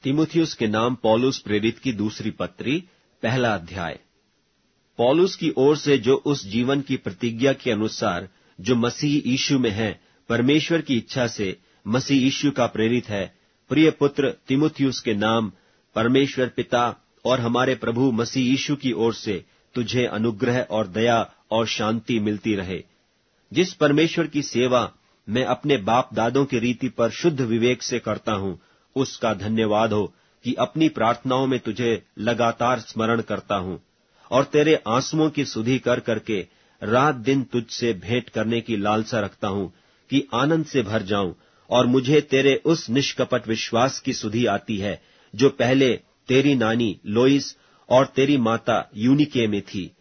तीमुथियुस के नाम पौलुस प्रेरित की दूसरी पत्री, पहला अध्याय। पौलुस की ओर से जो उस जीवन की प्रतिज्ञा के अनुसार जो मसीह यीशु में है, परमेश्वर की इच्छा से मसीह यीशु का प्रेरित है, प्रिय पुत्र तीमुथियुस के नाम परमेश्वर पिता और हमारे प्रभु मसीह यीशु की ओर से तुझे अनुग्रह और दया और शांति मिलती रहे। जिस परमेश्वर की सेवा मैं अपने बाप दादों की रीति पर शुद्ध विवेक से करता हूं, उसका धन्यवाद हो कि अपनी प्रार्थनाओं में तुझे लगातार स्मरण करता हूं और तेरे आंसुओं की सुधि कर करके रात दिन तुझसे भेंट करने की लालसा रखता हूं कि आनंद से भर जाऊं। और मुझे तेरे उस निष्कपट विश्वास की सुधि आती है जो पहले तेरी नानी लोइस और तेरी माता यूनिके में थी,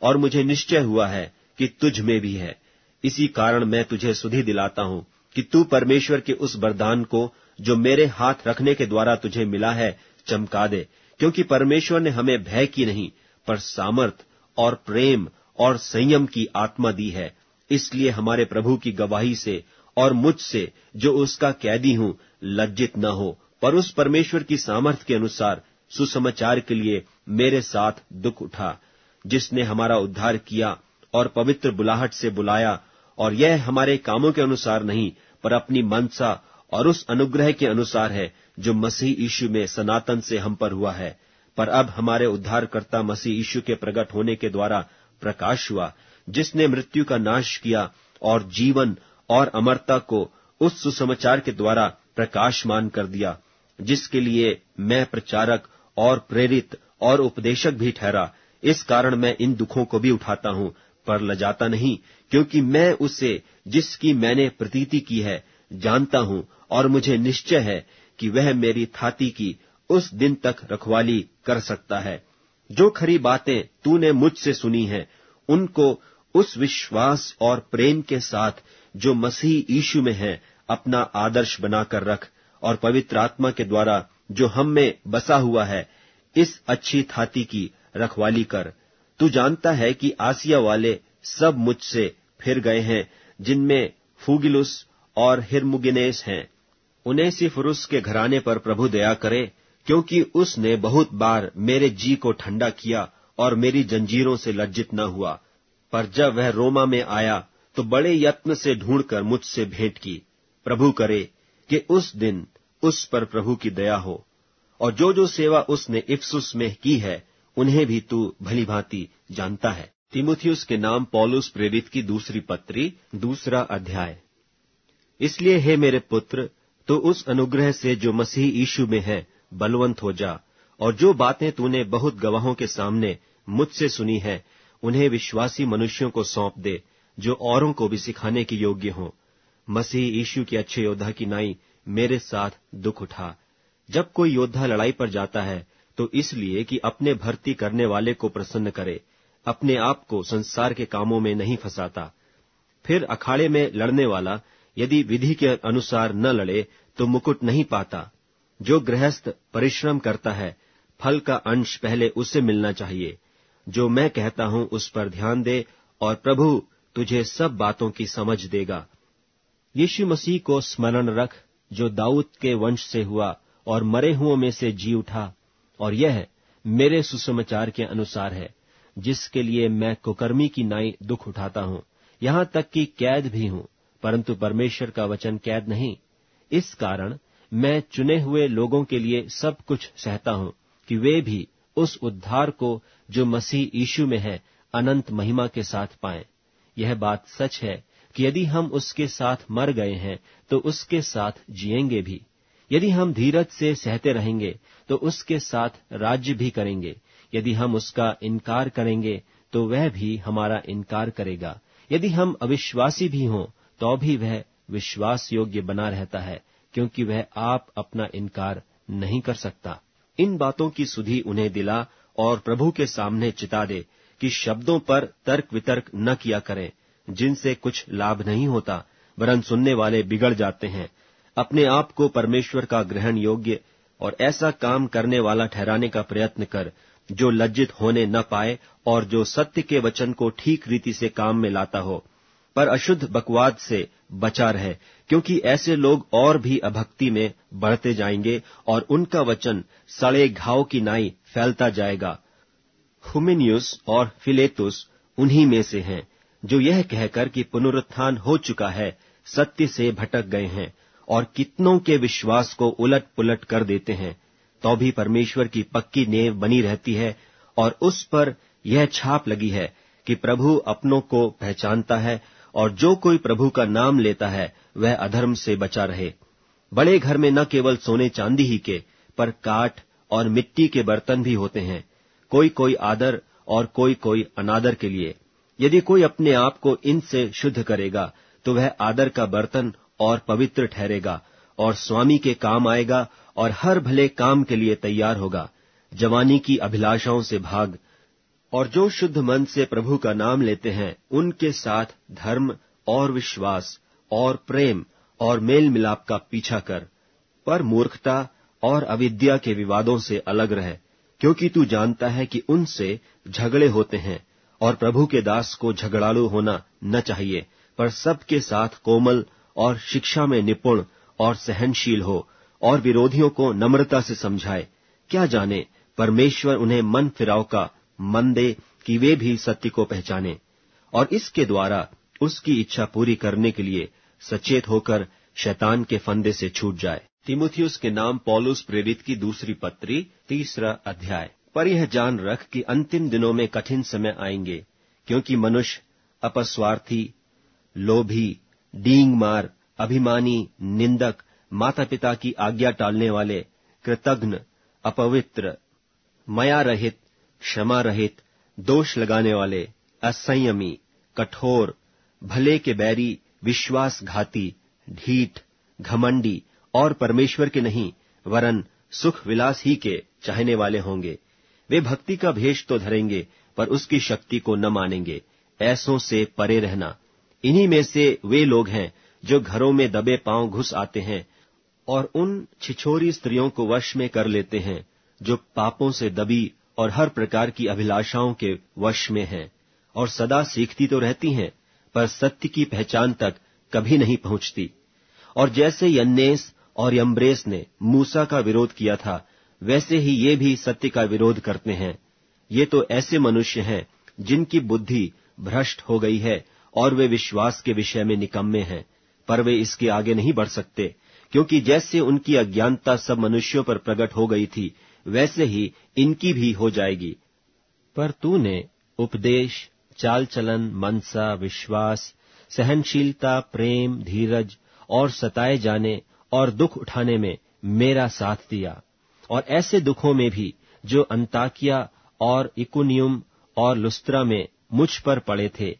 और मुझे निश्चय हुआ है कि तुझ में भी है। इसी कारण मैं तुझे सुधि दिलाता हूं कि तू परमेश्वर के उस वरदान को जो मेरे हाथ रखने के द्वारा तुझे मिला है चमका दे, क्योंकि परमेश्वर ने हमें भय की नहीं पर सामर्थ और प्रेम और संयम की आत्मा दी है। इसलिए हमारे प्रभु की गवाही से और मुझसे जो उसका कैदी हूं लज्जित न हो, पर उस परमेश्वर की सामर्थ के अनुसार सुसमाचार के लिए मेरे साथ दुख उठा, जिसने हमारा उद्धार किया और पवित्र बुलाहट से बुलाया, और यह हमारे कामों के अनुसार नहीं पर अपनी मनसा और उस अनुग्रह के अनुसार है जो मसीह यीशु में सनातन से हम पर हुआ है। पर अब हमारे उद्धारकर्ता मसीह यीशु के प्रकट होने के द्वारा प्रकाश हुआ, जिसने मृत्यु का नाश किया और जीवन और अमरता को उस सुसमाचार के द्वारा प्रकाशमान कर दिया, जिसके लिए मैं प्रचारक और प्रेरित और उपदेशक भी ठहरा। इस कारण मैं इन दुखों को भी उठाता हूं, पर लजाता नहीं, क्योंकि मैं उसे जिसकी मैंने प्रतीति की है जानता हूं, और मुझे निश्चय है कि वह मेरी थाती की उस दिन तक रखवाली कर सकता है। जो खरी बातें तूने मुझसे सुनी हैं, उनको उस विश्वास और प्रेम के साथ जो मसीह यीशु में है अपना आदर्श बनाकर रख, और पवित्र आत्मा के द्वारा जो हम में बसा हुआ है इस अच्छी थाती की रखवाली कर। तू जानता है कि आसिया वाले सब मुझसे फिर गए हैं, जिनमें फूगिलुस और हिरमुगिनेस हैं। उनेसिफुरुस के घराने पर प्रभु दया करे, क्योंकि उसने बहुत बार मेरे जी को ठंडा किया और मेरी जंजीरों से लज्जित न हुआ। पर जब वह रोमा में आया तो बड़े यत्न से ढूंढकर मुझसे भेंट की। प्रभु करे कि उस दिन उस पर प्रभु की दया हो। और जो जो सेवा उसने इफसुस में की है उन्हें भी तू भली भांति जानता है। तीमुथियुस के नाम पौलुस प्रेरित की दूसरी पत्री, दूसरा अध्याय। इसलिए हे मेरे पुत्र, तो उस अनुग्रह से जो मसीह यीशु में है बलवंत हो जा, और जो बातें तूने बहुत गवाहों के सामने मुझसे सुनी है उन्हें विश्वासी मनुष्यों को सौंप दे, जो औरों को भी सिखाने के योग्य हों। मसीह यीशु के अच्छे योद्धा की नाई मेरे साथ दुख उठा। जब कोई योद्धा लड़ाई पर जाता है तो इसलिए कि अपने भर्ती करने वाले को प्रसन्न करे, अपने आप को संसार के कामों में नहीं फंसाता। फिर अखाड़े में लड़ने वाला यदि विधि के अनुसार न लड़े तो मुकुट नहीं पाता। जो गृहस्थ परिश्रम करता है फल का अंश पहले उसे मिलना चाहिए। जो मैं कहता हूं उस पर ध्यान दे, और प्रभु तुझे सब बातों की समझ देगा। यीशु मसीह को स्मरण रख, जो दाऊद के वंश से हुआ और मरे हुओं में से जी उठा, और यह मेरे सुसमाचार के अनुसार है, जिसके लिए मैं कुकर्मी की नाई दुख उठाता हूं, यहां तक कि कैद भी हूं, परंतु परमेश्वर का वचन कैद नहीं। इस कारण मैं चुने हुए लोगों के लिए सब कुछ सहता हूं, कि वे भी उस उद्धार को जो मसीह यीशु में है अनंत महिमा के साथ पाएं। यह बात सच है कि यदि हम उसके साथ मर गए हैं तो उसके साथ जिएंगे भी। यदि हम धीरज से सहते रहेंगे तो उसके साथ राज्य भी करेंगे। यदि हम उसका इनकार करेंगे तो वह भी हमारा इनकार करेगा। यदि हम अविश्वासी भी हों तो भी वह विश्वास योग्य बना रहता है, क्योंकि वह आप अपना इनकार नहीं कर सकता। इन बातों की सुधि उन्हें दिला और प्रभु के सामने चिता दे कि शब्दों पर तर्क वितर्क न किया करें, जिनसे कुछ लाभ नहीं होता, वरन सुनने वाले बिगड़ जाते हैं। अपने आप को परमेश्वर का ग्रहण योग्य और ऐसा काम करने वाला ठहराने का प्रयत्न कर, जो लज्जित होने न पाए और जो सत्य के वचन को ठीक रीति से काम में लाता हो। पर अशुद्ध बकवाद से बचा रहे, क्योंकि ऐसे लोग और भी अभक्ति में बढ़ते जाएंगे और उनका वचन सड़े घाव की नाई फैलता जाएगा। हुमिनियुस और फिलेतुस उन्हीं में से हैं, जो यह कहकर कि पुनरुत्थान हो चुका है, सत्य से भटक गए हैं और कितनों के विश्वास को उलट पुलट कर देते हैं। तो भी परमेश्वर की पक्की नींव बनी रहती है और उस पर यह छाप लगी है कि प्रभु अपनों को पहचानता है और जो कोई प्रभु का नाम लेता है वह अधर्म से बचा रहे। बड़े घर में न केवल सोने चांदी ही के, पर काठ और मिट्टी के बर्तन भी होते हैं, कोई कोई आदर और कोई कोई अनादर के लिए। यदि कोई अपने आप को इनसे शुद्ध करेगा तो वह आदर का बर्तन और पवित्र ठहरेगा और स्वामी के काम आएगा और हर भले काम के लिए तैयार होगा। जवानी की अभिलाषाओं से भाग, और जो शुद्ध मन से प्रभु का नाम लेते हैं उनके साथ धर्म और विश्वास और प्रेम और मेल मिलाप का पीछा कर। पर मूर्खता और अविद्या के विवादों से अलग रह, क्योंकि तू जानता है कि उनसे झगड़े होते हैं। और प्रभु के दास को झगड़ालू होना न चाहिए, पर सबके साथ कोमल और शिक्षा में निपुण और सहनशील हो और विरोधियों को नम्रता से समझाए। क्या जाने परमेश्वर उन्हें मन फिराव का मन दे कि वे भी सत्य को पहचाने और इसके द्वारा उसकी इच्छा पूरी करने के लिए सचेत होकर शैतान के फंदे से छूट जाए। तीमुथियुस के नाम पौलुस प्रेरित की दूसरी पत्री 3 अध्याय। पर यह जान रख कि अंतिम दिनों में कठिन समय आएंगे, क्योंकि मनुष्य अपस्वार्थी, लोभी, डींगमार, अभिमानी, निंदक, माता पिता की आज्ञा टालने वाले, कृतघ्न, अपवित्र, मया रहित, क्षमा रहित, दोष लगाने वाले, असंयमी, कठोर, भले के बैरी, विश्वासघाती, ढीठ, घमंडी और परमेश्वर के नहीं वरन सुख विलास ही के चाहने वाले होंगे। वे भक्ति का भेष तो धरेंगे, पर उसकी शक्ति को न मानेंगे। ऐसों से परे रहना। इन्हीं में से वे लोग हैं जो घरों में दबे पांव घुस आते हैं और उन छिछोरी स्त्रियों को वश में कर लेते हैं, जो पापों से दबी और हर प्रकार की अभिलाषाओं के वश में हैं, और सदा सीखती तो रहती हैं, पर सत्य की पहचान तक कभी नहीं पहुंचती। और जैसे यन्नेस और यम्ब्रेस ने मूसा का विरोध किया था, वैसे ही ये भी सत्य का विरोध करते हैं। ये तो ऐसे मनुष्य हैं जिनकी बुद्धि भ्रष्ट हो गई है और वे विश्वास के विषय में निकम्मे हैं, पर वे इसके आगे नहीं बढ़ सकते, क्योंकि जैसे उनकी अज्ञानता सब मनुष्यों पर प्रकट हो गई थी, वैसे ही इनकी भी हो जाएगी। पर तूने उपदेश, चाल चलन, मनसा, विश्वास, सहनशीलता, प्रेम, धीरज और सताए जाने और दुख उठाने में मेरा साथ दिया। और ऐसे दुखों में भी जो अंताकिया और इकुनियुम और लुस्त्रा में मुझ पर पड़े थे,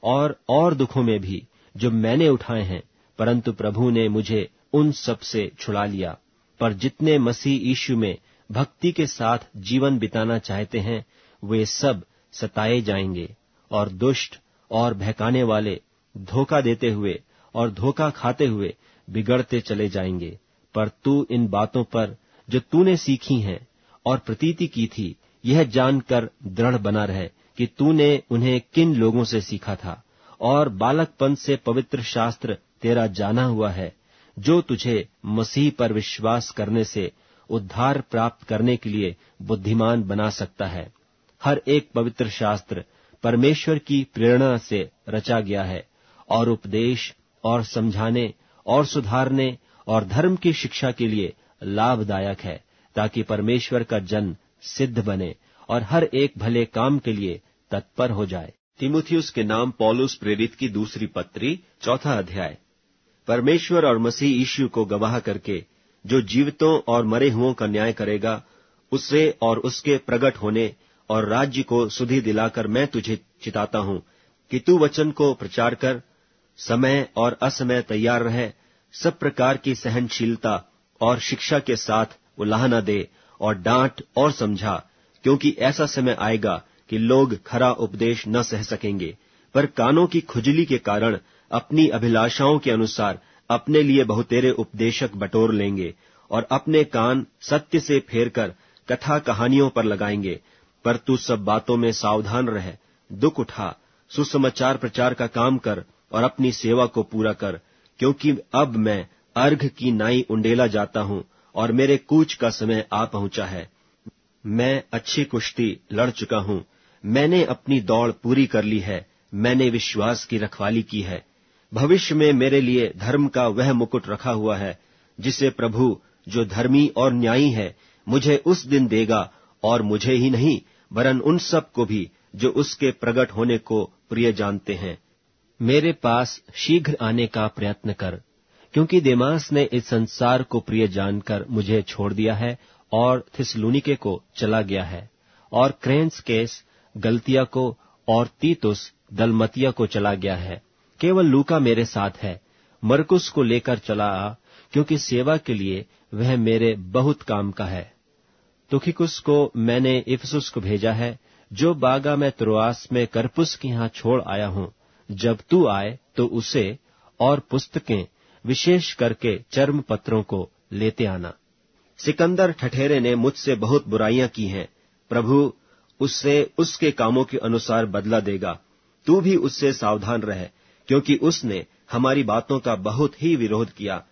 और दुखों में भी जो मैंने उठाए हैं, परंतु प्रभु ने मुझे उन सब से छुड़ा लिया। पर जितने मसीह यीशु में भक्ति के साथ जीवन बिताना चाहते हैं, वे सब सताए जाएंगे। और दुष्ट और बहकाने वाले धोखा देते हुए और धोखा खाते हुए बिगड़ते चले जाएंगे। पर तू इन बातों पर जो तूने सीखी हैं और प्रतीति की थी, यह जानकर दृढ़ बना रहे कि तूने उन्हें किन लोगों से सीखा था, और बालकपन से पवित्र शास्त्र तेरा जाना हुआ है, जो तुझे मसीह पर विश्वास करने से उद्धार प्राप्त करने के लिए बुद्धिमान बना सकता है। हर एक पवित्र शास्त्र परमेश्वर की प्रेरणा से रचा गया है और उपदेश और समझाने और सुधारने और धर्म की शिक्षा के लिए लाभदायक है, ताकि परमेश्वर का जन सिद्ध बने और हर एक भले काम के लिए तत्पर हो जाए। तीमुथियुस के नाम पौलुस प्रेरित की दूसरी पत्री 4 अध्याय। परमेश्वर और मसीह यीशु को गवाह करके, जो जीवितों और मरे हुओं का न्याय करेगा, उससे और उसके प्रगट होने और राज्य को सुधि दिलाकर मैं तुझे चिताता हूं कि तू वचन को प्रचार कर, समय और असमय तैयार रहे, सब प्रकार की सहनशीलता और शिक्षा के साथ उलाहना दे और डांट और समझा, क्योंकि ऐसा समय आएगा कि लोग खरा उपदेश न सह सकेंगे, पर कानों की खुजली के कारण अपनी अभिलाषाओं के अनुसार अपने लिए बहुतेरे उपदेशक बटोर लेंगे और अपने कान सत्य से फेरकर कथा कहानियों पर लगाएंगे। पर तू सब बातों में सावधान रह, दुख उठा, सुसमाचार प्रचार का काम कर और अपनी सेवा को पूरा कर, क्योंकि अब मैं अर्घ की नाई उंडेला जाता हूं और मेरे कूच का समय आ पहुंचा है। मैं अच्छी कुश्ती लड़ चुका हूं, मैंने अपनी दौड़ पूरी कर ली है, मैंने विश्वास की रखवाली की है। भविष्य में मेरे लिए धर्म का वह मुकुट रखा हुआ है, जिसे प्रभु जो धर्मी और न्यायी है मुझे उस दिन देगा, और मुझे ही नहीं वरन उन सब को भी जो उसके प्रकट होने को प्रिय जानते हैं। मेरे पास शीघ्र आने का प्रयत्न कर, क्योंकि देमास ने इस संसार को प्रिय जानकर मुझे छोड़ दिया है और थिस्सलुनीके को चला गया है, और क्रेंसकेस गलतिया को और तीतुस दलमतिया को चला गया है। केवल लूका मेरे साथ है। मरकुस को लेकर चला आ, क्योंकि सेवा के लिए वह मेरे बहुत काम का है। तुखिकुस को मैंने इफिसुस को भेजा है, जो बागा मैं त्रोआस में करपुस के यहाँ छोड़ आया हूं। जब तू आए तो उसे और पुस्तकें, विशेष करके चर्म पत्रों को लेते आना। सिकंदर ठठेरे ने मुझसे बहुत बुराइयां की हैं। प्रभु उससे उसके कामों के अनुसार बदला देगा। तू भी उससे सावधान रह, क्योंकि उसने हमारी बातों का बहुत ही विरोध किया।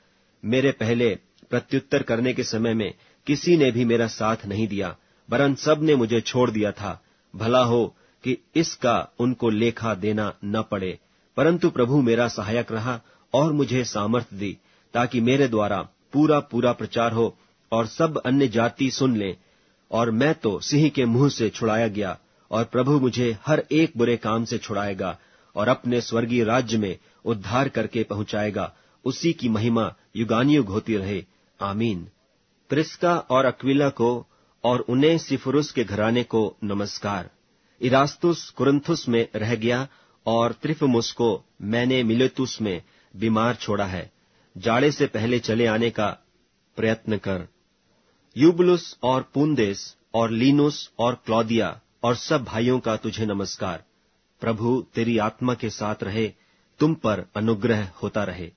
मेरे पहले प्रत्युत्तर करने के समय में किसी ने भी मेरा साथ नहीं दिया, वरन सब ने मुझे छोड़ दिया था। भला हो कि इसका उनको लेखा देना न पड़े, परंतु प्रभु मेरा सहायक रहा और मुझे सामर्थ्य दी, ताकि मेरे द्वारा पूरा पूरा प्रचार हो और सब अन्य जाति सुन लें। और मैं तो सिंह के मुंह से छुड़ाया गया, और प्रभु मुझे हर एक बुरे काम से छुड़ाएगा और अपने स्वर्गीय राज्य में उद्धार करके पहुंचाएगा। उसी की महिमा युगानुयुग होती रहे। आमीन। प्रिस्का और अक्विला को और उनेसिफुरुस के घराने को नमस्कार। इरास्तुस कुरिन्थुस में रह गया, और त्रिफमुस को मैंने मिलेतुस में बीमार छोड़ा है। जाड़े से पहले चले आने का प्रयत्न कर। यूबुलुस और पुंदेस और लीनुस और क्लौदिया और सब भाइयों का तुझे नमस्कार। प्रभु तेरी आत्मा के साथ रहे, तुम पर अनुग्रह होता रहे।